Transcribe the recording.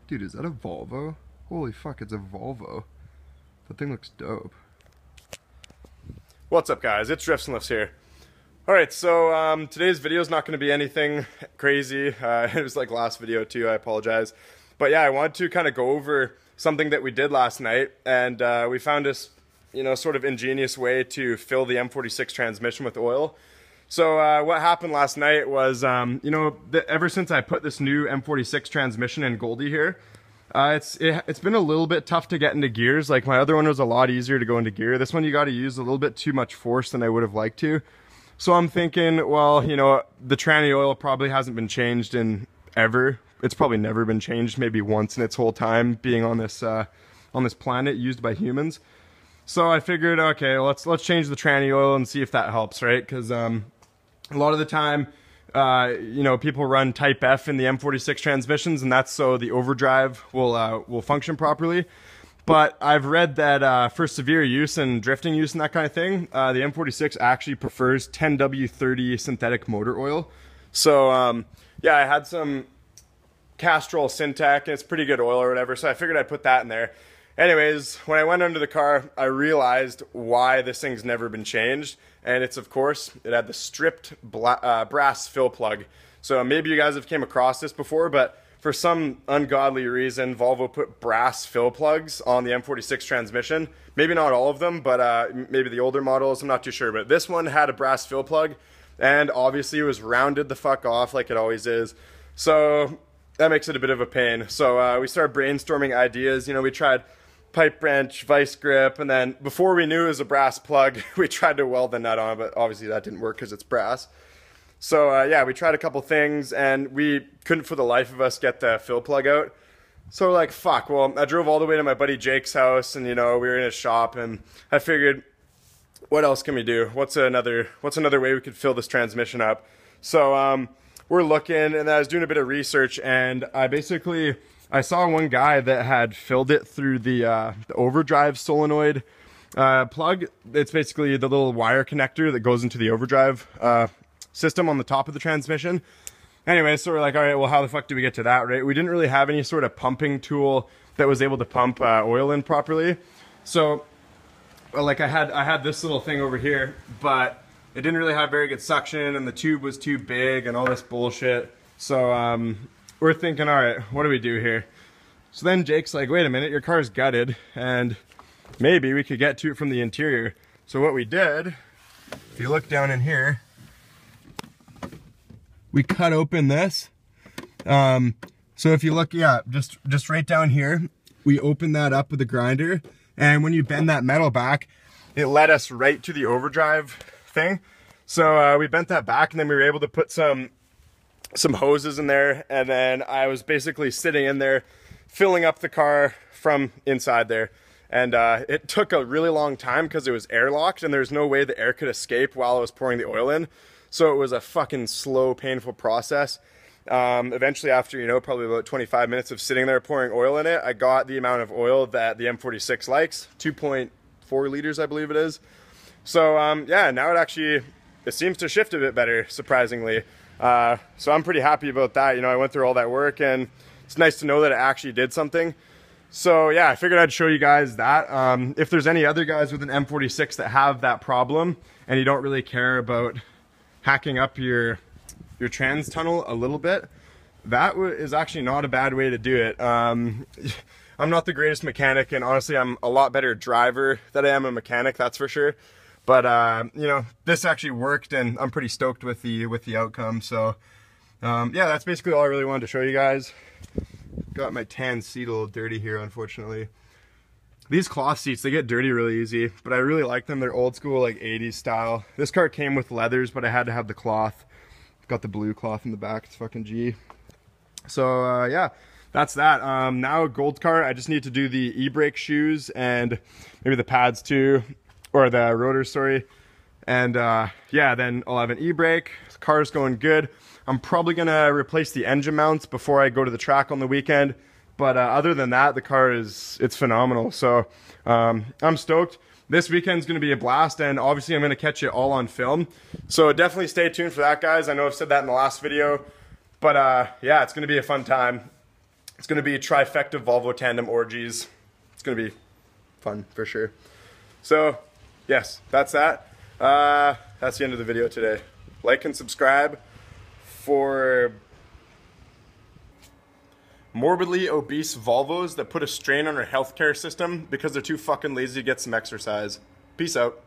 Dude, is that a Volvo? Holy fuck, it's a Volvo. That thing looks dope. What's up, guys? It's Drifts and Lifts here. Alright, so today's video is not going to be anything crazy. It was like last video too, I apologize. But yeah, I wanted to kind of go over something that we did last night, and we found this, sort of ingenious way to fill the M46 transmission with oil. So what happened last night was, ever since I put this new M46 transmission in Goldie here, it's been a little bit tough to get into gears. Like my other one was a lot easier to go into gear. This one you got to use a little bit too much force than I would have liked to. So I'm thinking, well, the tranny oil probably hasn't been changed in ever. It's probably never been changed, maybe once in its whole time being on this planet used by humans. So I figured, okay, let's change the tranny oil and see if that helps, right? Because a lot of the time, people run Type F in the M46 transmissions, and that's so the overdrive will function properly. But I've read that for severe use and drifting use and that kind of thing, the M46 actually prefers 10W30 synthetic motor oil. So yeah, I had some Castrol Syntec, and it's pretty good oil or whatever, so I figured I'd put that in there. Anyways, when I went under the car, I realized why this thing's never been changed, and it's, of course, it had the stripped brass fill plug. So maybe you guys have came across this before, but for some ungodly reason, Volvo put brass fill plugs on the M46 transmission. Maybe not all of them, but maybe the older models, I'm not too sure. But this one had a brass fill plug, and obviously it was rounded the fuck off like it always is. So that makes it a bit of a pain. So we started brainstorming ideas. We tried pipe wrench, vice grip, and then before we knew it was a brass plug, we tried to weld the nut on, but obviously that didn't work because it's brass. So yeah, we tried a couple things, and we couldn't for the life of us get the fill plug out. So we're like, fuck, well, I drove all the way to my buddy Jake's house, and we were in his shop, and I figured, what else can we do? What's another way we could fill this transmission up? So we're looking, and I was doing a bit of research, and I saw one guy that had filled it through the overdrive solenoid plug. It's basically the little wire connector that goes into the overdrive system on the top of the transmission. Anyway, so we're like, all right, well, how the fuck do we get to that, right? We didn't really have any sort of pumping tool that was able to pump oil in properly. So, like, I had this little thing over here, but it didn't really have very good suction, and the tube was too big and all this bullshit. So we're thinking, all right, what do we do here? So then Jake's like, wait a minute, your car's gutted, and maybe we could get to it from the interior. So what we did, if you look down in here, we cut open this. So if you look, yeah, just right down here, we open that up with a grinder, and when you bend that metal back, it led us right to the overdrive thing. So we bent that back, and then we were able to put some hoses in there, and then I was basically sitting in there filling up the car from inside there. And it took a really long time because it was airlocked, and there's no way the air could escape while I was pouring the oil in. So it was a fucking slow, painful process. Eventually, after, probably about 25 minutes of sitting there pouring oil in it, I got the amount of oil that the M46 likes, 2.4 liters, I believe it is. So yeah, now it seems to shift a bit better, surprisingly. So I'm pretty happy about that. I went through all that work, and it's nice to know that it actually did something. So yeah, I figured I'd show you guys that. If there's any other guys with an M46 that have that problem, and you don't really care about hacking up your trans tunnel a little bit, that is actually not a bad way to do it. I'm not the greatest mechanic, and honestly, I'm a lot better driver than I am a mechanic, that's for sure. But this actually worked, and I'm pretty stoked with the outcome. So yeah, that's basically all I really wanted to show you guys. Got my tan seat a little dirty here, unfortunately. These cloth seats, they get dirty really easy, but I really like them. They're old school, like 80s style. This car came with leathers, but I had to have the cloth. Got the blue cloth in the back. It's fucking G. So yeah, that's that. Now Gold car, I just need to do the e-brake shoes and maybe the pads too, or the rotors, sorry. And yeah, then I'll have an e-brake. The car's going good. I'm probably gonna replace the engine mounts before I go to the track on the weekend. But other than that, the car it's phenomenal. So I'm stoked. This weekend's gonna be a blast, and obviously I'm gonna catch it all on film. So definitely stay tuned for that, guys. I know I've said that in the last video, but yeah, it's gonna be a fun time. It's going to be trifecta Volvo tandem orgies. It's going to be fun for sure. So, yes, that's that. That's the end of the video today. Like and subscribe for morbidly obese Volvos that put a strain on our healthcare system because they're too fucking lazy to get some exercise. Peace out.